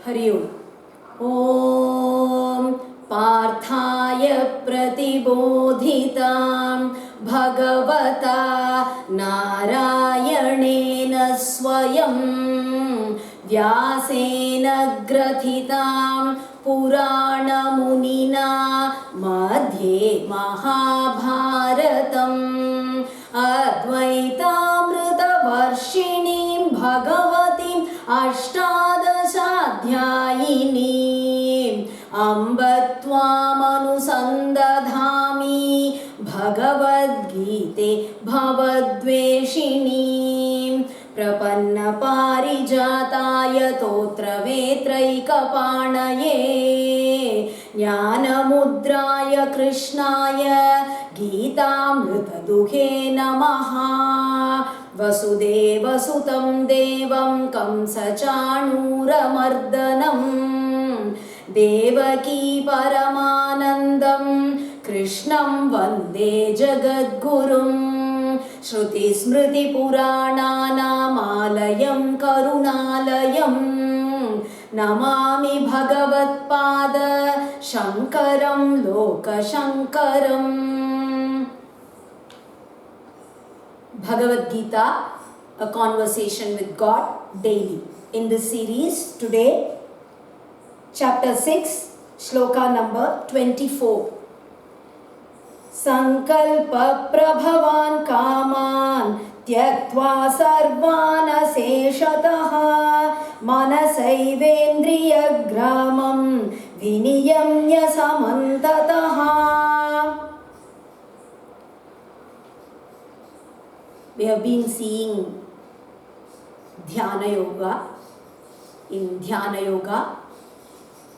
हरि ओम्। ॐ पार्थाय प्रतिबोधितां भगवता नारायणेन स्वयं व्यासेन ग्रथितां पुराणमुनिना मध्ये महाभारतम् अद्वैतामृतवर्षिणीं भगवतीम् अष्टादशाध्यायिनीम् अम्ब त्वामनुसन्दधामि भगवद्गीते भवद्वेषिणीम् प्रपन्नपारिजाताय तोत्रवेत्रैकपाणये ज्ञानमुद्राय कृष्णाय गीतामृतदुहे नमः। वसुदेवसुतं देवं कंसचाणूरमर्दनं देवकी परमानन्दं कृष्णं वन्दे जगद्गुरुं श्रुतिस्मृतिपुराणानामालयं करुणालयं नमामि भगवत्पाद शङ्करं लोकशङ्करम्। Bhagavad Gita, a conversation with God daily. In this series, today, chapter 6, shloka number 24. Sankalpa prabhavan kaman tyaktva sarvan aseshataha manasaivendriya gramam viniyamya samantataha. We have been seeing Dhyana Yoga. In Dhyana Yoga,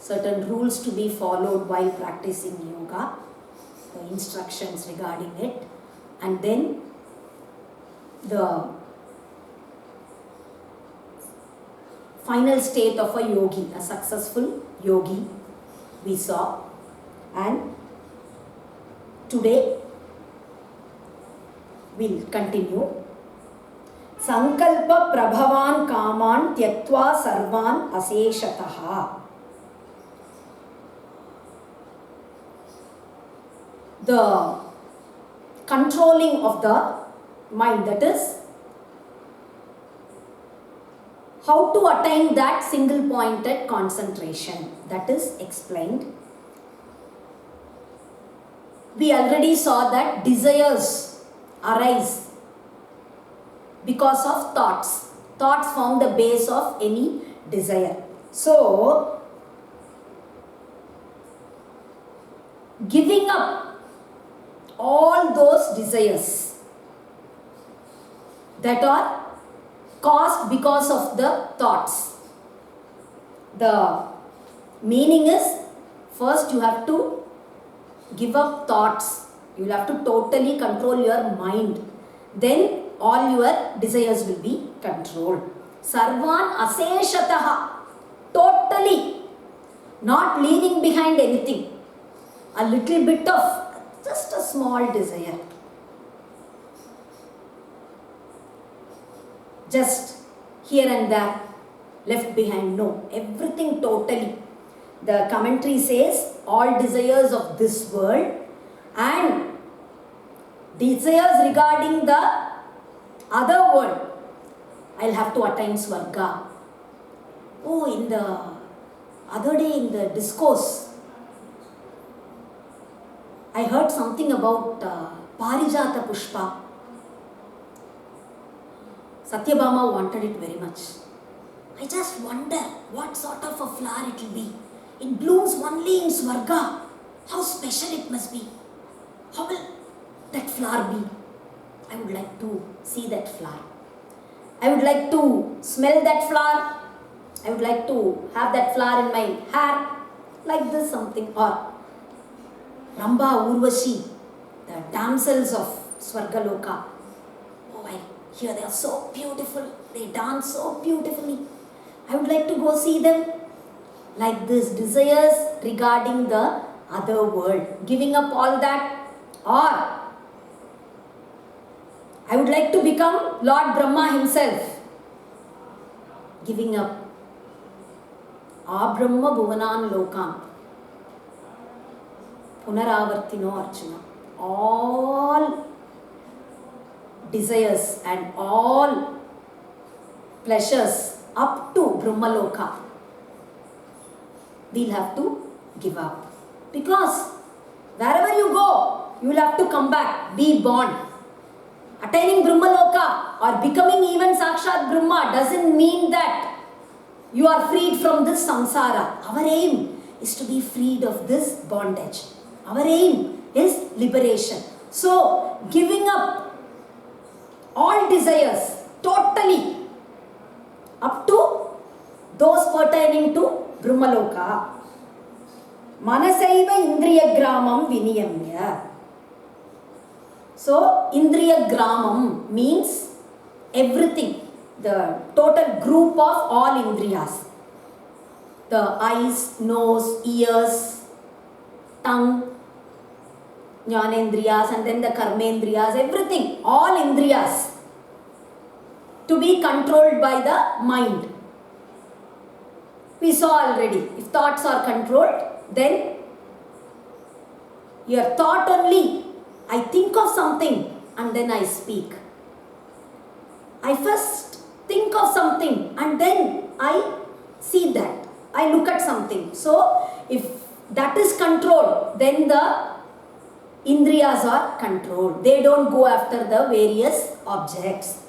certain rules to be followed while practicing yoga, the instructions regarding it, and then the final state of a yogi, a successful yogi we saw. And today we'll continue. Sankalpa prabhavan kaman tyaktva sarvan aseshataha. The controlling of the mind, that is, how to attain that single pointed concentration, that is explained. We already saw that desires arise because of thoughts. Thoughts form the base of any desire. So, giving up all those desires that are caused because of the thoughts. The meaning is, first you have to give up thoughts. You will have to totally control your mind. Then all your desires will be controlled. Sarvan aseshataha. Totally. Not leaving behind anything. A little bit of, just a small desire. Just here and there. Left behind. No. Everything totally. The commentary says, all desires of this world and desires regarding the other world, I'll have to attain Swarga. Oh, in the other day in the discourse, I heard something about Parijata Pushpa. Satyabhama wanted it very much. I just wonder what sort of a flower it will be. It blooms only in Swarga. How special it must be. How will that flower be? I would like to see that flower. I would like to smell that flower. I would like to have that flower in my hair. Like this something. Or Ramba, Urvashi, the damsels of Swargaloka. Oh, I hear they are so beautiful. They dance so beautifully. I would like to go see them. Like this, desires regarding the other world. Giving up all that. Or I would like to become Lord Brahma himself. Giving up Abrahma Bhuvanan Lokan. Punaravartino Arjuna. All desires and all pleasures up to Brahmaloka we'll have to give up. Because wherever you go, you will have to come back, be born. Attaining Brahmaloka or becoming even Sakshat Brahma doesn't mean that you are freed from this samsara. Our aim is to be freed of this bondage. Our aim is liberation. So, giving up all desires totally up to those pertaining to Brahmaloka. Manasaiva Indriya Gramam Viniyamya. So, Indriya Gramam means everything, the total group of all Indriyas. The eyes, nose, ears, tongue, Jnanendriyas, and then the Karmendriyas, everything, all Indriyas to be controlled by the mind. We saw already, if thoughts are controlled, then your thought only, I think of something and then I speak. I first think of something and then I see that. I look at something. So, if that is controlled, then the Indriyas are controlled. They don't go after the various objects.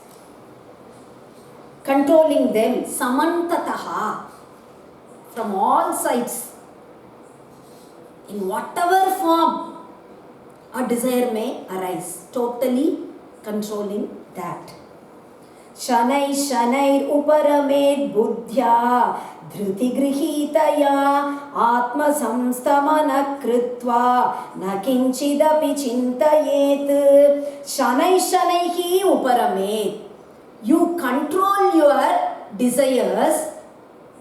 Controlling them, samantataha, from all sides, in whatever form a desire may arise, totally controlling that. Shanai Shanair Uparamed Buddhya Dhruti Grihitaya Atma Samstamana Kritva Nakinchidapi Chintayet. Shanai Shanaihi Uparamed. You control your desires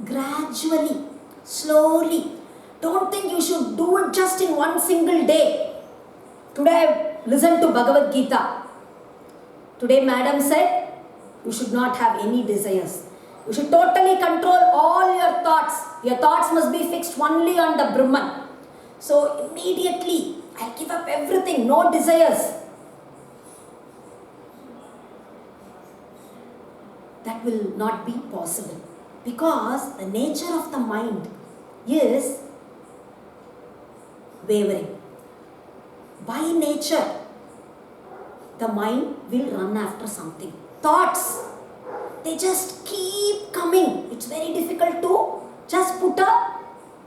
gradually, slowly. Don't think you should do it just in one single day. Today I listened to Bhagavad Gita. Today Madam said, you should not have any desires. You should totally control all your thoughts. Your thoughts must be fixed only on the Brahman. So immediately, I'll give up everything, no desires. That will not be possible. Because the nature of the mind is wavering. By nature, the mind will run after something. Thoughts, they just keep coming. It's very difficult to just put a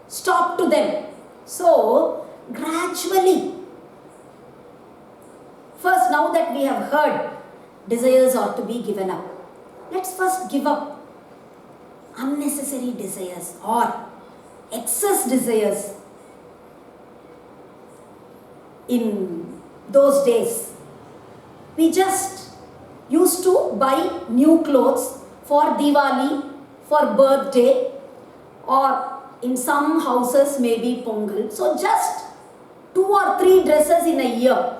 stop to them. So, gradually, first now that we have heard desires are to be given up, let's first give up unnecessary desires or excess desires. In those days, we just used to buy new clothes for Diwali, for birthday, or in some houses maybe Pongal. So just 2 or 3 dresses in a year.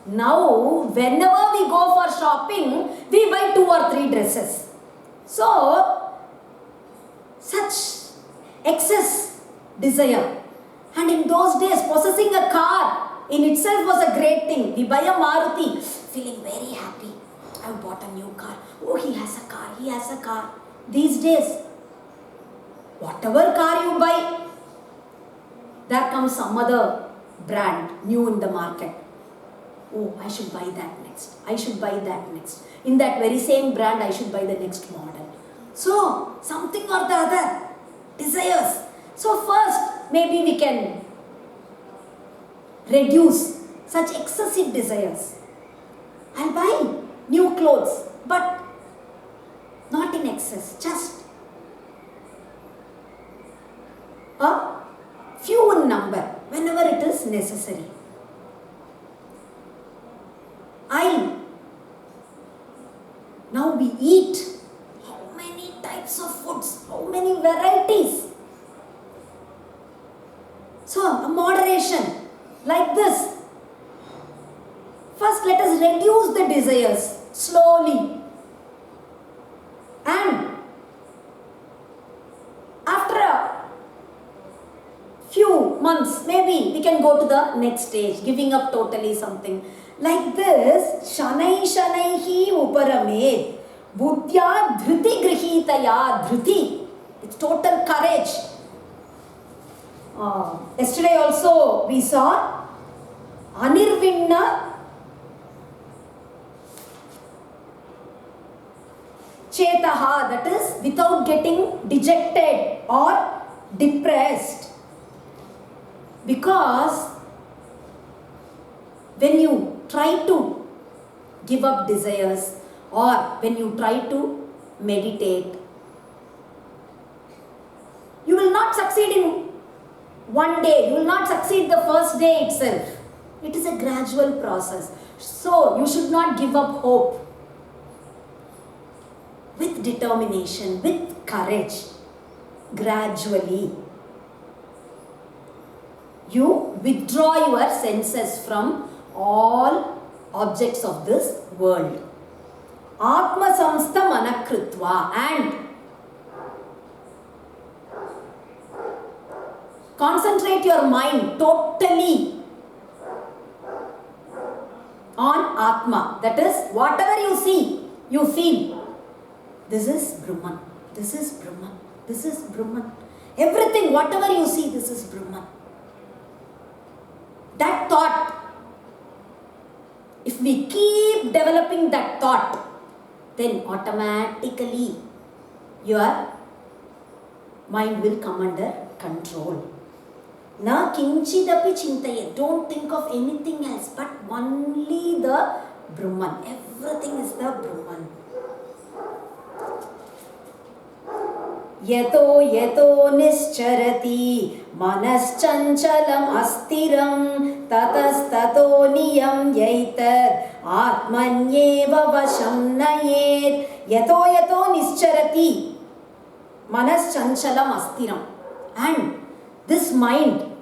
Now, whenever we go for shopping, we buy 2 or 3 dresses. So, such excess desire. And in those days, possessing a car in itself was a great thing. We buy a Maruti, feeling very happy. I've bought a new car. Oh, he has a car, he has a car. These days, whatever car you buy, there comes some other brand new in the market. Oh, I should buy that next. I should buy that next. In that very same brand, I should buy the next model. So, something or the other, desires. So first, maybe we can reduce such excessive desires. I'll buy new clothes, but not in excess, just a few in number, whenever it is necessary. Now we eat how many types of foods, how many varieties. So, a moderation like this. First, let us reduce the desires slowly. And after months, maybe we can go to the next stage, giving up totally something. Like this, shanai shanaihi uparamed, buddhya dhruti grihitaya, dhruti, it's total courage. Yesterday also we saw Anirvinna Chetaha, that is without getting dejected or depressed. Because when you try to give up desires or when you try to meditate, you will not succeed in one day. You will not succeed the first day itself. It is a gradual process. So you should not give up hope. With determination, with courage, gradually you withdraw your senses from all objects of this world. Atma samstha manakritva, and concentrate your mind totally on Atma. That is, whatever you see, you feel. This is Brahman. This is Brahman. This is Brahman. Everything, whatever you see, this is Brahman. That thought, if we keep developing that thought, then automatically your mind will come under control. Na kinchidapi chintaye. Don't think of anything else but only the Brahman. Everything is the Brahman. Yato yato nischarati manaschancchalam astiram tatastato niyam yaitat atmanyeva vasham nayet. Yato yato nischarati manaschancchalam astiram. And this mind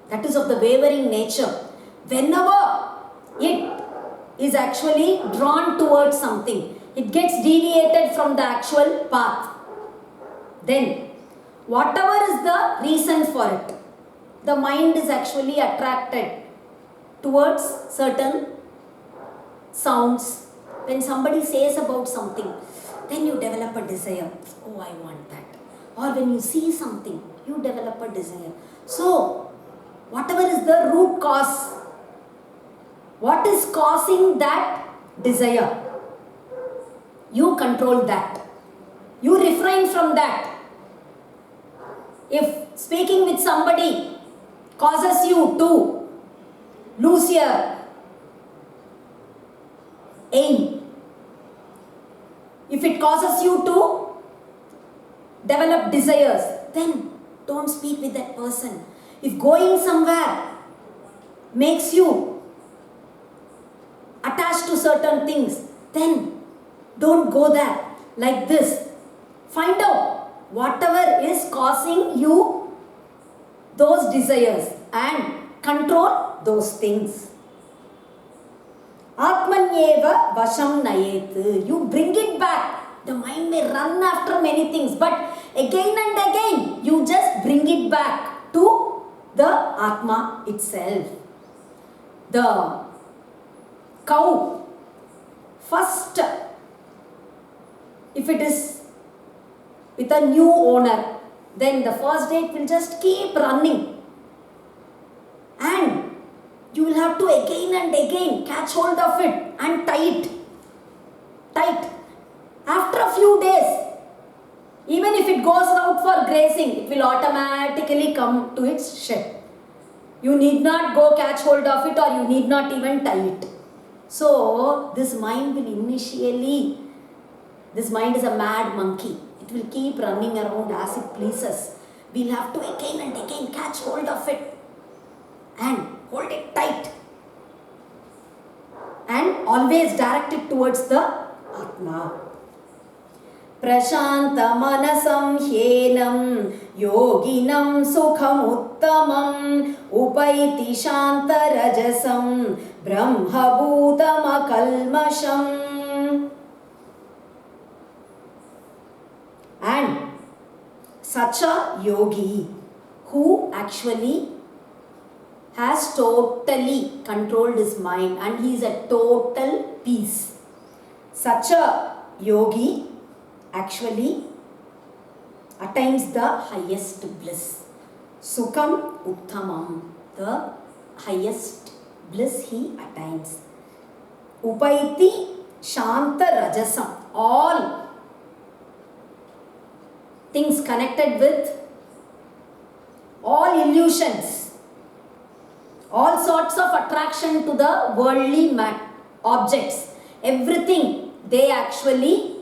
that is of the wavering nature, whenever it is actually drawn towards something, it gets deviated from the actual path. Then, whatever is the reason for it, the mind is actually attracted towards certain sounds. When somebody says about something, then you develop a desire. Oh, I want that. Or when you see something, you develop a desire. So, whatever is the root cause, what is causing that desire, you control that. You refrain from that. If speaking with somebody causes you to lose your aim, if it causes you to develop desires, then don't speak with that person. If going somewhere makes you attached to certain things, then don't go there. Like this, find out whatever is causing you those desires and control those things. Atmanyeva vasham nayet. You bring it back. The mind may run after many things, but again and again you just bring it back to the Atma itself. The cow, first, if it is with a new owner, then the first day it will just keep running. And you will have to again and again catch hold of it and tie it tight. After a few days, even if it goes out for grazing, it will automatically come to its shed. You need not go catch hold of it, or you need not even tie it. So, this mind will initially, this mind is a mad monkey. It will keep running around as it pleases. We'll have to again and again catch hold of it and hold it tight. And always direct it towards the Atma. Prashanta manasam hyenam yoginam sukham uttamam upaiti shanta rajasam brahma bhutam akalmasham. And such a yogi who actually has totally controlled his mind and he is at total peace. Such a yogi actually attains the highest bliss. Sukham Uttamam, the highest bliss he attains. Upaiti Shanta Rajasam, all things connected with all illusions, all sorts of attraction to the worldly objects, everything they actually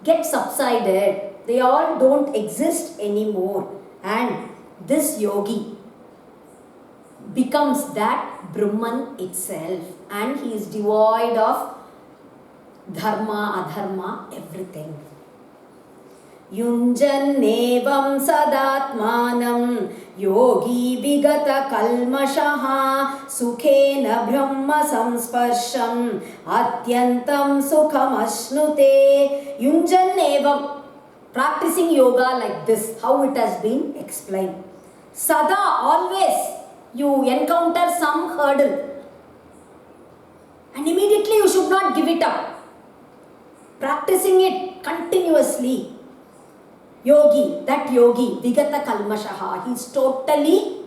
get subsided. They all don't exist anymore. And this yogi becomes that Brahman itself, and he is devoid of dharma, adharma, everything. Yunjannevam sadatmanam yogi vigata kalmashaha sukhena brahma samsparsham atyantam sukham ashnute. Yunjannevam, practicing yoga like this, how it has been explained. Sada, always you encounter some hurdle and immediately you should not give it up. Practicing it continuously. Yogi, that yogi, Vigata Kalmashaha, he is totally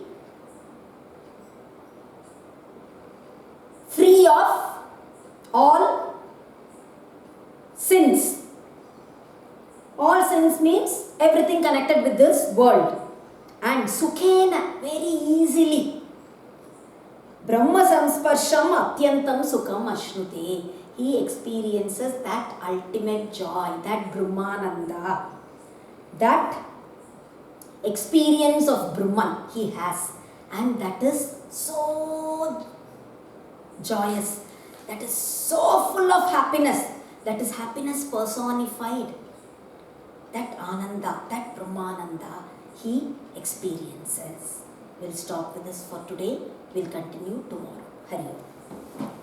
free of all sins. All sins means everything connected with this world. And Sukhena, very easily. Brahma Samsparsham Atyantam Sukham Ashnute. He experiences that ultimate joy, that Brahmananda. That experience of Brahman he has, and that is so joyous, that is so full of happiness, that is happiness personified. That Ananda, that Brahmananda he experiences. We'll stop with this for today. We'll continue tomorrow. Hari Om.